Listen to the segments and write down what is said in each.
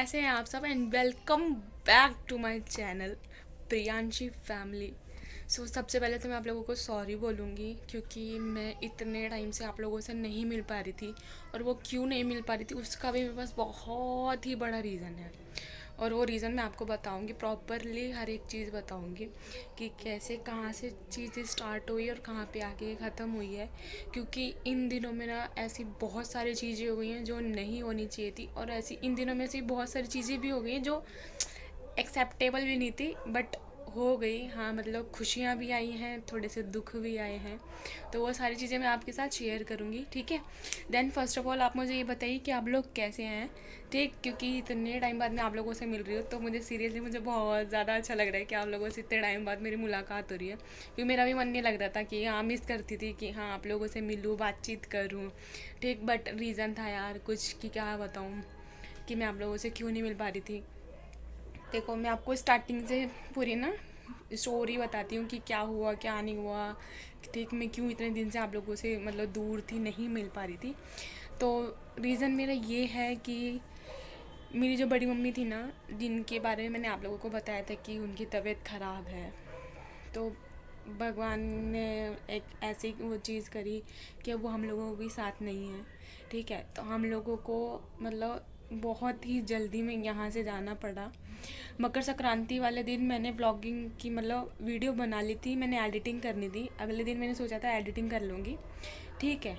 कैसे हैं आप सब and welcome back to my channel Priyanshi family. सबसे पहले तो मैं आप लोगों को सॉरी बोलूँगी क्योंकि मैं इतने टाइम से आप लोगों से नहीं मिल पा रही थी। और वो क्यों नहीं मिल पा रही थी उसका भी मेरे पास बहुत ही बड़ा रीज़न है। और वो रीज़न मैं आपको बताऊंगी, प्रॉपरली हर एक चीज़ बताऊंगी कि कैसे कहाँ से चीज़ें स्टार्ट हुई और कहाँ पे आके ख़त्म हुई है। क्योंकि इन दिनों में ना ऐसी बहुत सारी चीज़ें हो गई हैं जो नहीं होनी चाहिए थी, और ऐसी इन दिनों में ऐसी बहुत सारी चीज़ें भी हो गई हैं जो एक्सेप्टेबल भी नहीं थी बट हो गई। हाँ, मतलब खुशियाँ भी आई हैं, थोड़े से दुख भी आए हैं, तो वो सारी चीज़ें मैं आपके साथ शेयर करूँगी, ठीक है। देन फर्स्ट ऑफ ऑल आप मुझे ये बताइए कि आप लोग कैसे हैं, ठीक। क्योंकि इतने टाइम बाद मैं आप लोगों से मिल रही हूँ तो मुझे सीरियसली मुझे बहुत ज़्यादा अच्छा लग रहा है कि आप लोगों से इतने टाइम बाद मेरी मुलाकात हो रही है। क्योंकि मेरा भी मन नहीं लग रहा था कि हाँ, मिस करती थी कि हाँ आप लोगों से मिलूँ, बातचीत करूँ, ठीक। बट रीज़न था यार कुछ कि क्या बताऊँ कि मैं आप लोगों से क्यों नहीं मिल पा रही थी। देखो, मैं आपको स्टार्टिंग से पूरी ना स्टोरी बताती हूँ कि क्या हुआ क्या नहीं हुआ, ठीक। मैं क्यों इतने दिन से आप लोगों से मतलब दूर थी, नहीं मिल पा रही थी। तो रीज़न मेरा ये है कि मेरी जो बड़ी मम्मी थी ना, जिनके बारे में मैंने आप लोगों को बताया था कि उनकी तबीयत ख़राब है, तो भगवान ने एक ऐसी वो चीज़ करी कि वो हम लोगों को भी साथ नहीं है, ठीक है। तो हम लोगों को मतलब बहुत ही जल्दी में यहाँ से जाना पड़ा। मकर संक्रांति वाले दिन मैंने व्लॉगिंग की मतलब वीडियो बना ली थी, मैंने एडिटिंग करनी थी। अगले दिन मैंने सोचा था एडिटिंग कर लूँगी, ठीक है।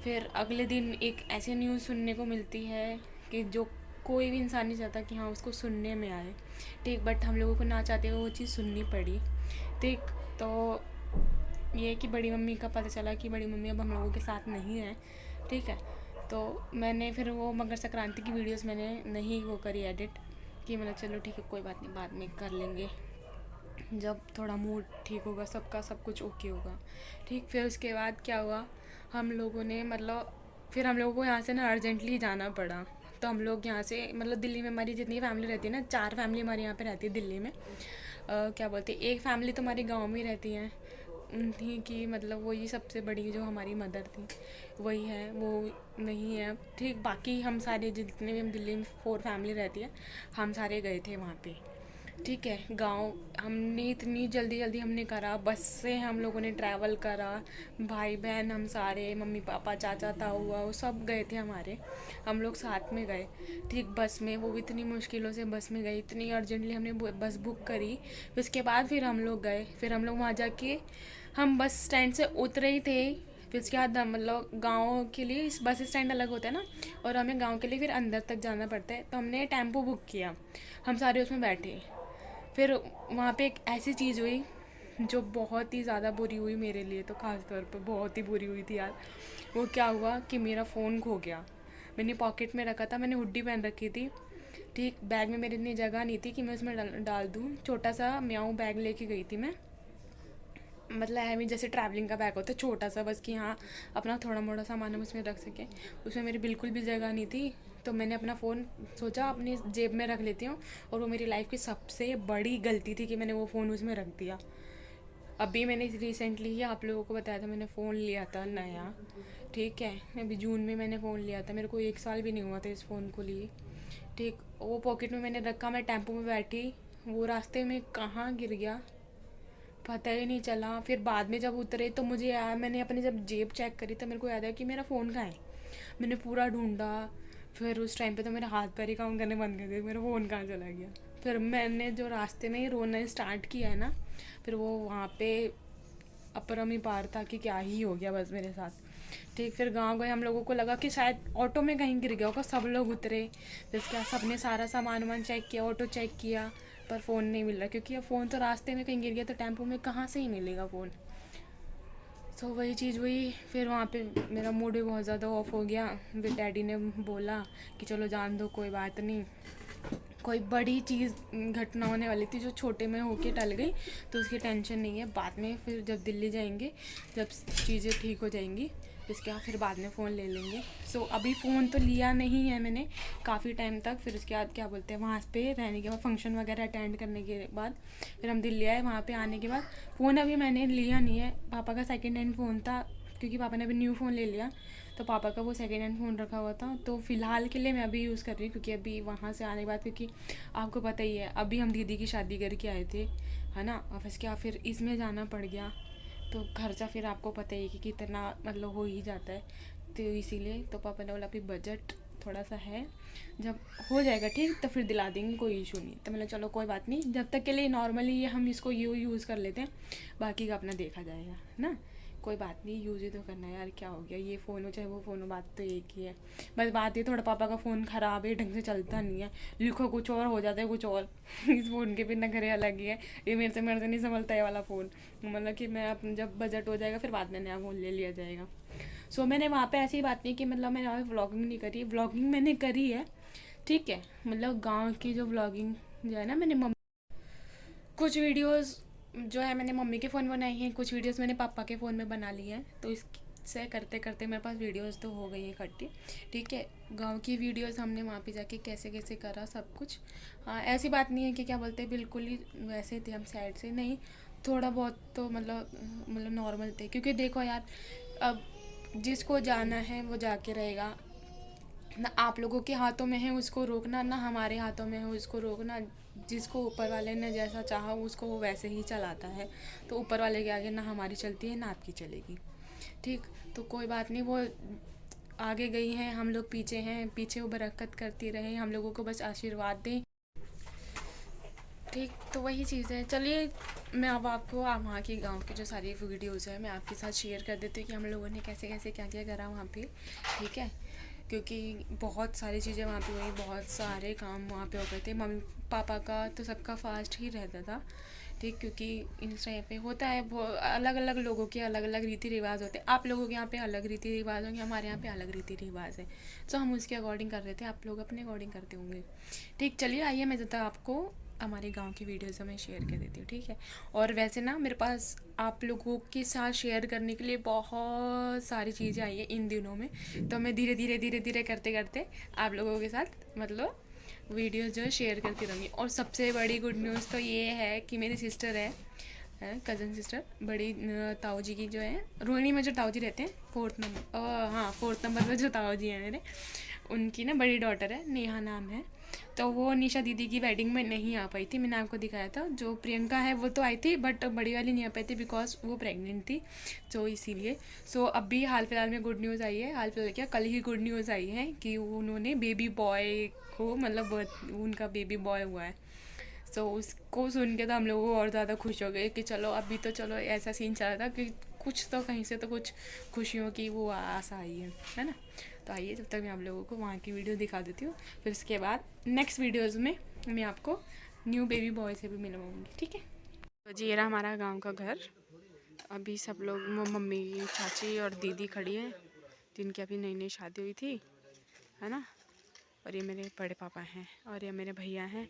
फिर अगले दिन एक ऐसी न्यूज़ सुनने को मिलती है कि जो कोई भी इंसान नहीं चाहता कि हाँ उसको सुनने में आए, ठीक। बट हम लोगों को ना चाहते हुए वो चीज़ सुननी पड़ी, ठीक। तो ये कि बड़ी मम्मी का पता चला कि बड़ी मम्मी अब हम लोगों के साथ नहीं है, ठीक है। तो मैंने फिर वो मकर संक्रांति की वीडियोस मैंने नहीं वो करी एडिट, कि मतलब चलो ठीक है कोई बात नहीं, बाद में कर लेंगे जब थोड़ा मूड ठीक होगा, सबका सब कुछ ओके होगा, ठीक। फिर उसके बाद क्या हुआ, हम लोगों ने मतलब फिर हम लोगों को यहाँ से ना अर्जेंटली जाना पड़ा। तो हम लोग यहाँ से मतलब दिल्ली में हमारी जितनी फैमिली रहती है ना, 4 फैमिली हमारे यहाँ पे रहती है दिल्ली में। क्या बोलते हैं, एक फैमिली तो हमारे गांव में ही रहती है, उन्हीं की मतलब वही सबसे बड़ी जो हमारी मदर थी वही है, वो नहीं है, ठीक। बाकी हम सारे जितने भी हम दिल्ली में 4 फैमिली रहती है, हम सारे गए थे वहाँ पे, ठीक है। गांव हमने इतनी जल्दी जल्दी हमने करा, बस से हम लोगों ने ट्रैवल करा, भाई बहन हम सारे, मम्मी पापा चाचा ताऊ हुआ वो सब गए थे हमारे, हम लोग साथ में गए, ठीक। बस में, वो भी इतनी मुश्किलों से बस में गए, इतनी अर्जेंटली हमने बस बुक करी। फिर उसके बाद फिर हम लोग गए, फिर हम लोग वहाँ जाके हम बस स्टैंड से उतरे ही थे। फिर उसके बाद मतलब गांव के लिए इस बस स्टैंड अलग होता है ना, और हमें गांव के लिए फिर अंदर तक जाना पड़ता है, तो हमने टेम्पो बुक किया, हम सारे उसमें बैठे। फिर वहाँ पे एक ऐसी चीज़ हुई जो बहुत ही ज़्यादा बुरी हुई मेरे लिए, तो ख़ास तौर पर बहुत ही बुरी हुई थी यार। वो क्या हुआ कि मेरा फ़ोन खो गया। मैंने पॉकेट में रखा था, मैंने हुड्डी पहन रखी थी, ठीक। बैग में मेरी इतनी जगह नहीं थी कि मैं उसमें डाल दूँ, छोटा सा म्याऊं बैग लेके गई थी मैं, मतलब है जैसे ट्रैवलिंग का बैग होता है छोटा सा, बस कि हाँ अपना थोड़ा मोड़ा सामान हम उसमें रख सकें। उसमें मेरी बिल्कुल भी जगह नहीं थी, तो मैंने अपना फ़ोन सोचा अपनी जेब में रख लेती हूँ, और वो मेरी लाइफ की सबसे बड़ी गलती थी कि मैंने वो फ़ोन उसमें रख दिया। अभी मैंने रिसेंटली ही आप लोगों को बताया था, मैंने फ़ोन लिया था नया, ठीक है। अभी जून में मैंने फ़ोन लिया था, मेरे को 1 साल भी नहीं हुआ था इस फ़ोन को लिए, ठीक। वो पॉकेट में मैंने रखा, मैं टेम्पो में बैठी, वो रास्ते में कहाँ गिर गया पता ही नहीं चला। फिर बाद में जब उतरे तो मुझे यार, मैंने अपनी जब जेब चेक करी तो मेरे को याद है कि मेरा फ़ोन कहाँ है। मैंने पूरा ढूंढा, फिर उस टाइम पे तो मेरे हाथ पैर ही काम करने बंद कर दिए, मेरा फ़ोन कहाँ चला गया। फिर मैंने जो रास्ते में ही रोना स्टार्ट किया है ना, फिर वो वहाँ पे अपरम ही पार था कि क्या ही हो गया बस मेरे साथ, ठीक। फिर गांव गए, हम लोगों को लगा कि शायद ऑटो में कहीं गिर गया होगा, सब लोग उतरे, फिर क्या सबने सारा सामान वामान चेक किया, ऑटो चेक किया, पर फ़ोन नहीं मिल रहा, क्योंकि अब फ़ोन तो रास्ते में कहीं गिर गया तो टेम्पो में कहाँ से ही मिलेगा फ़ोन। तो वही चीज़ हुई, फिर वहाँ पे मेरा मूड भी बहुत ज़्यादा ऑफ हो गया। फिर डैडी ने बोला कि चलो जान दो, कोई बात नहीं, कोई बड़ी चीज़ घटना होने वाली थी जो छोटे में होके टल गई, तो उसकी टेंशन नहीं है, बाद में फिर जब दिल्ली जाएंगे, जब चीज़ें ठीक हो जाएंगी इसके बाद फिर बाद में फ़ोन ले लेंगे। अभी फ़ोन तो लिया नहीं है मैंने काफ़ी टाइम तक। फिर उसके बाद क्या बोलते हैं, वहाँ पे रहने के बाद फंक्शन वगैरह अटेंड करने के बाद फिर हम दिल्ली आए, वहाँ पे आने के बाद फ़ोन अभी मैंने लिया नहीं है। पापा का सेकेंड हैंड फ़ोन था, क्योंकि पापा ने अभी न्यू फ़ोन ले लिया, तो पापा का वो सेकेंड हैंड फ़ोन रखा हुआ था, तो फ़िलहाल के लिए मैं अभी यूज़ कर रही हूँ, क्योंकि अभी वहाँ से आने के बाद, क्योंकि आपको पता ही है अभी हम दीदी की शादी करके आए थे, है ना। और फिर इसमें जाना पड़ गया, तो खर्चा फिर आपको पता ही है कि कितना मतलब हो ही जाता है। तो इसीलिए तो पापा ने बोला अभी बजट थोड़ा सा है, जब हो जाएगा ठीक तो फिर दिला देंगे, कोई इशू नहीं। तो मैंने चलो कोई बात नहीं, जब तक के लिए नॉर्मली ये हम इसको यूज़ कर लेते हैं, बाकी का अपना देखा जाएगा, है ना। कोई बात नहीं, यूज़ ही तो करना है यार, क्या हो गया, ये फ़ोन हो चाहे वो फ़ोन हो, बात तो एक ही है। बस बात ये थोड़ा पापा का फ़ोन ख़राब है, ढंग से चलता नहीं है, लिखो कुछ और हो जाता है कुछ और। इस फ़ोन के भी नखरे अलग ही है, ये मेरे से नहीं संभलता है वाला फ़ोन। मतलब कि मैं अपना जब बजट हो जाएगा फिर बाद में नया फ़ोन ले लिया जाएगा। सो मैंने वहाँ पे ऐसी बात नहीं कि मतलब मैंने वहाँ पे व्लॉगिंग नहीं करी, व्लॉगिंग मैंने करी है, ठीक है। मतलब गांव की जो व्लॉगिंग जो है ना, मैंने कुछ वीडियोस जो है मैंने मम्मी के फ़ोन बनाई हैं, कुछ वीडियोस मैंने पापा के फ़ोन में बना ली हैं, तो इससे करते करते मेरे पास वीडियोस तो हो गई हैं इकट्ठी, ठीक है। गांव की वीडियोस हमने वहाँ पे जाके कैसे कैसे करा सब कुछ। हाँ, ऐसी बात नहीं है कि क्या बोलते हैं बिल्कुल ही वैसे थे हम साइड से, नहीं, थोड़ा बहुत तो मतलब नॉर्मल थे, क्योंकि देखो यार, अब जिसको जाना है वो जाके रहेगा ना, आप लोगों के हाथों में है उसको रोकना, ना हमारे हाथों में है उसको रोकना। जिसको ऊपर वाले ने जैसा चाहा उसको वो वैसे ही चलाता है, तो ऊपर वाले के आगे ना हमारी चलती है ना आपकी चलेगी, ठीक। तो कोई बात नहीं, वो आगे गई हैं, हम लोग पीछे हैं, पीछे वो बरकत करती रहे, हम लोगों को बस आशीर्वाद दें, ठीक। तो वही चीज़ है। चलिए मैं अब आपको वहाँ की गांव की जो सारी वीडियोज़ है मैं आपके साथ शेयर कर देती हूँ कि हम लोगों ने कैसे कैसे क्या क्या करा वहाँ पे, ठीक है। क्योंकि बहुत सारी चीज़ें वहाँ पे हुई, बहुत सारे काम वहाँ पे हो गए थे। मम्मी पापा का तो सबका फास्ट ही रहता था, ठीक। क्योंकि इस टाइम पे होता है, अलग अलग लोगों के अलग अलग रीति रिवाज होते हैं। आप लोगों के यहाँ पे अलग रीति रिवाज होंगे, हमारे यहाँ पे अलग रीति रिवाज है, तो हम उसके अकॉर्डिंग कर रहे थे, आप लोग अपने अकॉर्डिंग करते होंगे, ठीक। चलिए आइए मैं ज़्यादा आपको हमारे गांव की वीडियोस मैं शेयर कर देती हूँ, ठीक है। और वैसे ना मेरे पास आप लोगों के साथ शेयर करने के लिए बहुत सारी चीज़ें आई है इन दिनों में, तो मैं धीरे धीरे धीरे धीरे करते करते आप लोगों के साथ मतलब वीडियोस जो है शेयर करती रहूँगी। और सबसे बड़ी गुड न्यूज़ तो ये है कि मेरी सिस्टर है, कज़न सिस्टर, बड़ी ताऊ जी की जो है, रोहिणी में जो ताऊ जी रहते हैं, फोर्थ नंबर, हाँ फोर्थ नंबर में जो ताऊ जी हैं मेरे, उनकी ना बड़ी डॉटर है, नेहा नाम है। तो वो निशा दीदी की वेडिंग में नहीं आ पाई थी, मैंने आपको दिखाया था। जो प्रियंका है वो तो आई थी, बट बड़ी वाली नहीं आ पाई थी बिकॉज वो प्रेग्नेंट थी, तो इसीलिए। सो अभी हाल फिलहाल में गुड न्यूज़ आई है, हाल फिलहाल क्या, कल ही गुड न्यूज़ आई है कि उन्होंने बेबी बॉय को मतलब उनका बेबी बॉय हुआ है। सो उसको सुन के तो हम लोग और ज़्यादा खुश हो गए कि चलो अभी तो चलो ऐसा सीन चल रहा था कि कुछ तो कहीं से तो कुछ खुशियों की वो आशा आई है ना। तो आइए जब तक मैं आप लोगों को वहाँ की वीडियो दिखा देती हूँ, फिर उसके बाद नेक्स्ट वीडियोज़ में मैं आपको न्यू बेबी बॉय से भी मिलवाऊँगी, ठीक है। तो जी ये रहा हमारा गाँव का घर। अभी सब लोग मम्मी चाची और दीदी खड़ी है, जिनकी अभी नई नई शादी हुई थी, है ना। और ये मेरे बड़े पापा हैं और ये मेरे भैया हैं।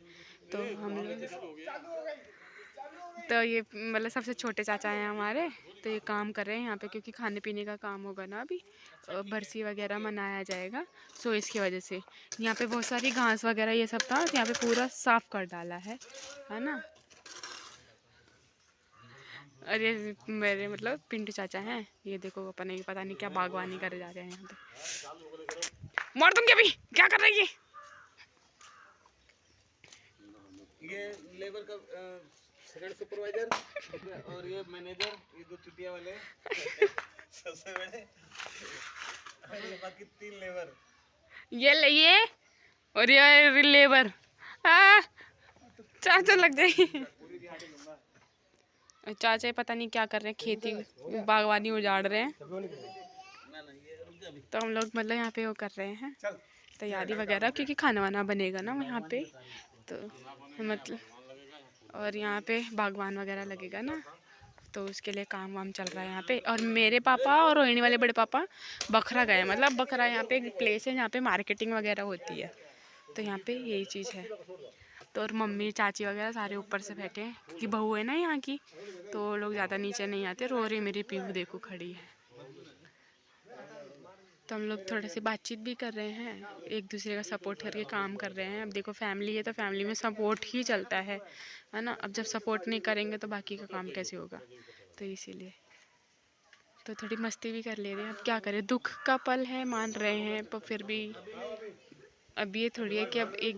तो हम लोग, तो ये मतलब सबसे छोटे चाचा हैं हमारे, तो ये काम कर रहे हैं यहाँ पे, क्योंकि खाने पीने का काम होगा ना अभी, बरसी वगैरह मनाया जाएगा, सो इसकी वजह से यहाँ पे बहुत सारी घास वगैरह ये सब था, तो यहाँ पे पूरा साफ कर डाला है ना। और ये मेरे मतलब पिंटू चाचा हैं, ये देखो अपने पता नहीं क्या बागवानी करे जा रहे हैं यहाँ पे। मार दूंगी अभी, क्या कर रही है ये लेबर का सेकंड सुपरवाइजर और ये मैनेजर, ये दो चुटिया वाले सबसे बड़े, और ये बाकी 3 लेबर, ये और ये लेबर। चाचा लग जाएगी। चाचा पता नहीं क्या कर रहे हैं, खेती बागवानी उजाड़ रहे हैं, तो हम लोग मतलब यहाँ पे वो कर रहे हैं तैयारी वगैरह, क्योंकि खाना वाना बनेगा ना यहाँ पे, तो मतलब और यहाँ पे बागवान वगैरह लगेगा ना, तो उसके लिए काम वाम चल रहा है यहाँ पे। और मेरे पापा और रोहिणी वाले बड़े पापा बखरा गए, मतलब बखरा यहाँ पे एक प्लेस है जहाँ पे मार्केटिंग वगैरह होती है, तो यहाँ पे यही चीज़ है। तो और मम्मी चाची वगैरह सारे ऊपर से बैठे हैं कि बहू है ना यहाँ की, तो लोग ज़्यादा नीचे नहीं आते। रो रही मेरी पीहू देखो खड़ी है, तो हम लोग थोड़े से बातचीत भी कर रहे हैं, एक दूसरे का सपोर्ट करके काम कर रहे हैं। अब देखो फैमिली है तो फैमिली में सपोर्ट ही चलता है ना। अब जब सपोर्ट नहीं करेंगे तो बाकी का काम कैसे होगा, तो इसीलिए तो थोड़ी मस्ती भी कर ले रहे हैं। अब क्या करें, दुख का पल है, मान रहे हैं, पर फिर भी अब ये थोड़ी है कि अब एक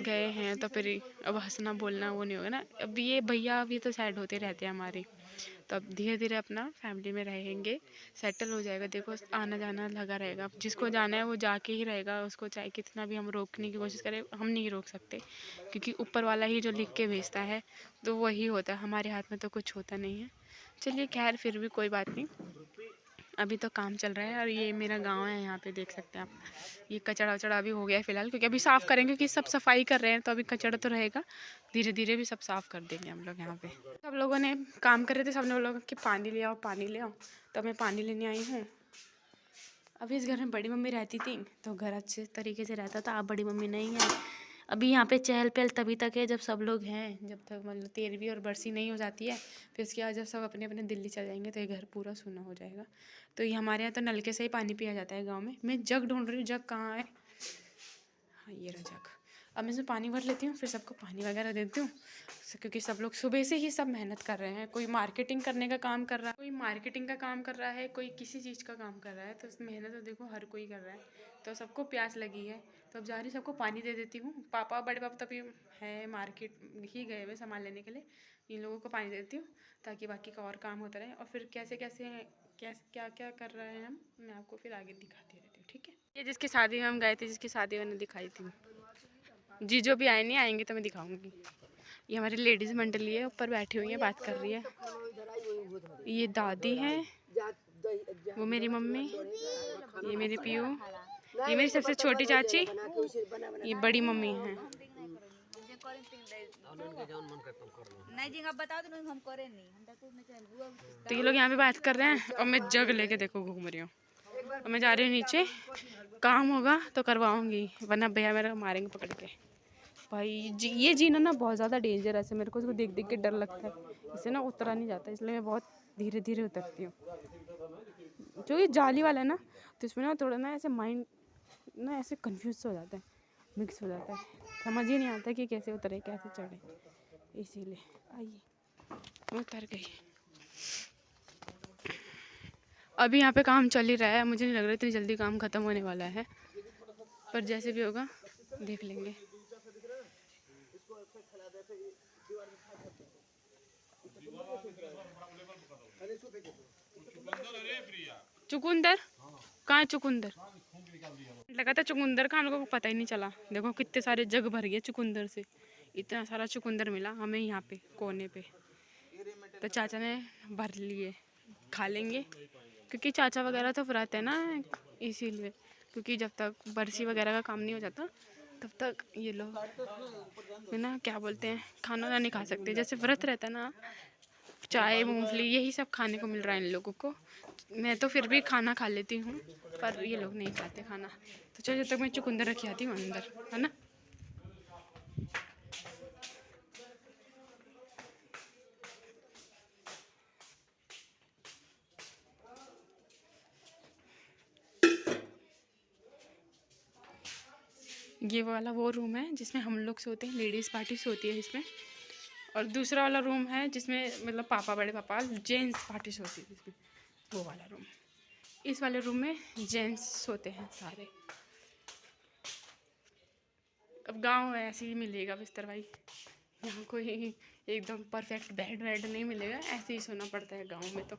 गए हैं तो फिर अब हंसना बोलना वो नहीं होगा ना। अब ये भैया अभी तो सैड होते रहते हैं हमारे, तो अब धीरे धीरे अपना फैमिली में रहेंगे, सेटल हो जाएगा। देखो आना जाना लगा रहेगा, अब जिसको जाना है वो जाके ही रहेगा, उसको चाहे कितना भी हम रोकने की कोशिश करें हम नहीं रोक सकते, क्योंकि ऊपर वाला ही जो लिख के भेजता है तो वही होता है, हमारे हाथ में तो कुछ होता नहीं है। चलिए खैर, फिर भी कोई बात नहीं, अभी तो काम चल रहा है। और ये मेरा गांव है, यहाँ पे देख सकते हैं आप। ये कचड़ा वचड़ा अभी हो गया है फिलहाल, क्योंकि अभी साफ़ करेंगे, क्योंकि सब सफाई कर रहे हैं तो अभी कचड़ा तो रहेगा, धीरे धीरे भी सब साफ़ कर देंगे हम लोग यहाँ पे। सब लोगों ने काम कर रहे थे, सबने बोला कि पानी ले आओ पानी ले आओ, तो मैं पानी लेने आई हूँ। अभी इस घर में बड़ी मम्मी रहती थी तो घर अच्छे तरीके से रहता था, अब बड़ी मम्मी नहीं है। अभी यहाँ पे चहल पहल तभी तक है जब सब लोग हैं, जब तक मतलब 13वीं और बरसी नहीं हो जाती है, फिर उसके बाद जब सब अपने अपने दिल्ली चल जाएंगे तो ये घर पूरा सूना हो जाएगा। तो ये हमारे यहाँ तो नलके से ही पानी पिया जाता है गाँव में। मैं जग ढूंढ रही हूँ, जग कहाँ है? हाँ ये रहा जग। अब मैं इसमें पानी भर लेती हूँ, फिर सबको पानी वगैरह देती हूँ, क्योंकि सब लोग सुबह से ही सब मेहनत कर रहे हैं। कोई मार्केटिंग करने का काम कर रहा है, कोई मार्केटिंग का काम कर रहा है, कोई किसी चीज़ का काम कर रहा है, तो मेहनत तो देखो हर कोई कर रहा है। तो सबको प्यास लगी है, तो अब जा रही सबको पानी दे देती हूँ। पापा बड़े पापा तभी है मार्केट ही गए हुए सामान लेने के लिए, इन लोगों को पानी दे देती हूँ ताकि बाकी का और काम होता रहे। और फिर कैसे कैसे क्या क्या कर रहे हैं हम, मैं आपको फिर आगे दिखाती रहती हूँ, ठीक है। ये जिसकी शादी में हम गए थे, जिसकी शादी मैंने दिखाई थी, जी जो भी आए नहीं आएंगे तो मैं दिखाऊंगी। ये हमारी लेडीज़ मंडली है, ऊपर बैठी हुई है, बात कर रही है। ये दादी है, वो मेरी मम्मी, ये मेरी पीयू, ये मेरी सबसे छोटी चाची, ये बड़ी मम्मी है। तो ये लोग यहाँ पे बात कर रहे हैं और मैं जग लेके देखो घूम रही हूँ, और मैं जा रही हूँ नीचे। काम होगा तो करवाऊंगी, वरना भैया मेरा मारेंगे पकड़ के। भाई जी ये जीना ना बहुत ज़्यादा डेंजरस है, मेरे को इसको देख देख के डर लगता है, इससे ना उतरा नहीं जाता, इसलिए मैं बहुत धीरे धीरे उतरती हूँ। जो ये जाली वाला है ना, तो इसमें ना थोड़ा ना ऐसे माइंड ना ऐसे कंफ्यूज हो जाता है, मिक्स हो जाता है, समझ ही नहीं आता कि कैसे उतरे कैसे चढ़े, इसीलिए। आइए उतर गई। अभी यहाँ पे काम चल ही रहा है, मुझे नहीं लग रहा इतनी जल्दी काम ख़त्म होने वाला है, पर जैसे भी होगा देख लेंगे। चुकंदर कहाँ है? चुकंदर लगा था, चुकंदर का हम लोगों को पता ही नहीं चला। देखो कितने सारे जग भर गए चुकंदर से, इतना सारा चुकंदर मिला हमें यहाँ पे कोने पे, तो चाचा ने भर लिए, खा लेंगे, क्योंकि चाचा वगैरह तो रहते हैं ना, इसीलिए। क्योंकि जब तक बरसी वगैरह का काम नहीं हो जाता तब तक ये लोग है ना, क्या बोलते हैं, खाना ना नहीं खा सकते। जैसे व्रत रहता है ना, चाय मूंगफली यही सब खाने को मिल रहा है इन लोगों को। मैं तो फिर भी खाना खा लेती हूँ, पर ये लोग नहीं खाते खाना। तो चलो जब तक मैं चुकंदर रखी आती हूँ अंदर, है ना। ये वाला वो रूम है जिसमें हम लोग सोते हैं, लेडीज़ पार्टी सोती है इसमें। और दूसरा वाला रूम है जिसमें मतलब पापा बड़े पापा जेंट्स पार्टी सोती है इसमें, वो वाला रूम। इस वाले रूम में जेंट्स सोते हैं सारे। अब गांव में ऐसे ही मिलेगा बिस्तर भाई, यहाँ कोई एकदम परफेक्ट बेड वेड नहीं मिलेगा, ऐसे ही सोना पड़ता है गांव में तो।